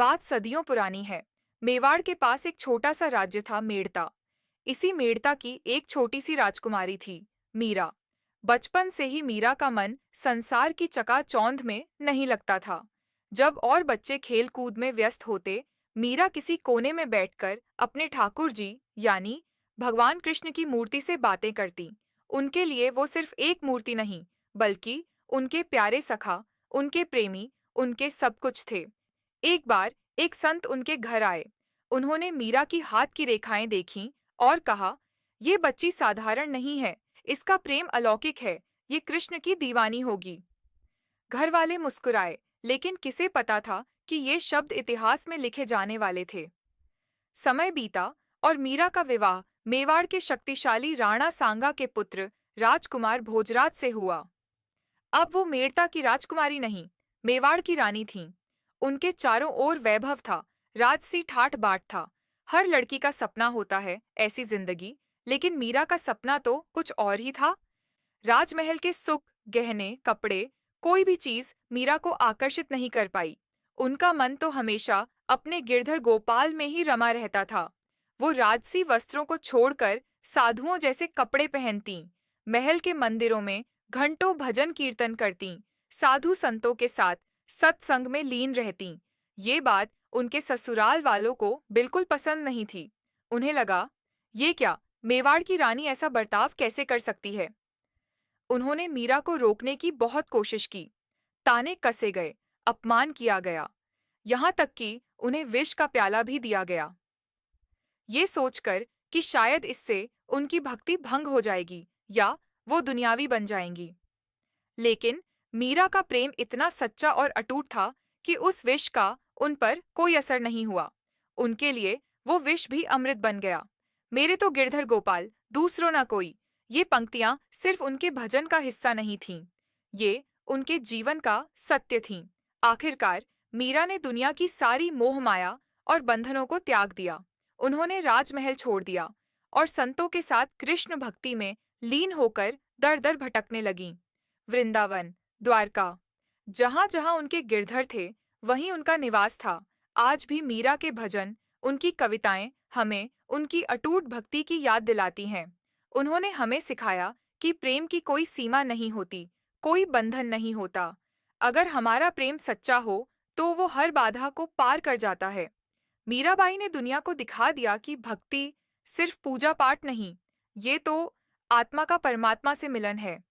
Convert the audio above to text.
बात सदियों पुरानी है। मेवाड़ के पास एक छोटा सा राज्य था, मेड़ता। इसी मेड़ता की एक छोटी सी राजकुमारी थी, मीरा। बचपन से ही मीरा का मन संसार की चकाचौंध में नहीं लगता था। जब और बच्चे खेल कूद में व्यस्त होते, मीरा किसी कोने में बैठकर अपने ठाकुर जी यानी भगवान कृष्ण की मूर्ति से बातें करती। उनके लिए वो सिर्फ एक मूर्ति नहीं, बल्कि उनके प्यारे सखा, उनके प्रेमी, उनके सब कुछ थे। एक बार एक संत उनके घर आए। उन्होंने मीरा की हाथ की रेखाएं देखीं और कहा, ये बच्ची साधारण नहीं है, इसका प्रेम अलौकिक है, ये कृष्ण की दीवानी होगी। घर वाले मुस्कुराए, लेकिन किसे पता था कि ये शब्द इतिहास में लिखे जाने वाले थे। समय बीता और मीरा का विवाह मेवाड़ के शक्तिशाली राणा सांगा के पुत्र राजकुमार भोजराज से हुआ। अब वो मेड़ता की राजकुमारी नहीं, मेवाड़ की रानी थीं। उनके चारों ओर वैभव था, राजसी ठाठ बाट था। हर लड़की का सपना होता है ऐसी जिंदगी, लेकिन मीरा का सपना तो कुछ और ही था। राजमहल के सुख, गहने, कपड़े, कोई भी चीज मीरा को आकर्षित नहीं कर पाई। उनका मन तो हमेशा अपने गिरधर गोपाल में ही रमा रहता था। वो राजसी वस्त्रों को छोड़कर साधुओं जैसे कपड़े पहनती, महल के मंदिरों में घंटों भजन कीर्तन करती, साधु संतों के साथ सत्संग में लीन रहती। ये बात उनके ससुराल वालों को बिल्कुल पसंद नहीं थी। उन्हें लगा, ये क्या, मेवाड़ की रानी ऐसा बर्ताव कैसे कर सकती है। उन्होंने मीरा को रोकने की बहुत कोशिश की। ताने कसे गए, अपमान किया गया, यहाँ तक कि उन्हें विष का प्याला भी दिया गया, ये सोचकर कि शायद इससे उनकी भक्ति भंग हो जाएगी या वो दुनियावी बन जाएंगी। लेकिन मीरा का प्रेम इतना सच्चा और अटूट था कि उस विष का उन पर कोई असर नहीं हुआ। उनके लिए वो विष भी अमृत बन गया। मेरे तो गिरधर गोपाल, दूसरों ना कोई। ये पंक्तियां सिर्फ उनके भजन का हिस्सा नहीं थीं, ये उनके जीवन का सत्य थीं। आखिरकार मीरा ने दुनिया की सारी मोह माया और बंधनों को त्याग दिया। उन्होंने राजमहल छोड़ दिया और संतों के साथ कृष्ण भक्ति में लीन होकर दर दर भटकने लगीं। वृंदावन, द्वारका, जहां जहां उनके गिरधर थे, वहीं उनका निवास था। आज भी मीरा के भजन, उनकी कविताएं हमें उनकी अटूट भक्ति की याद दिलाती हैं। उन्होंने हमें सिखाया कि प्रेम की कोई सीमा नहीं होती, कोई बंधन नहीं होता। अगर हमारा प्रेम सच्चा हो, तो वो हर बाधा को पार कर जाता है। मीराबाई ने दुनिया को दिखा दिया कि भक्ति सिर्फ पूजा पाठ नहीं, ये तो आत्मा का परमात्मा से मिलन है।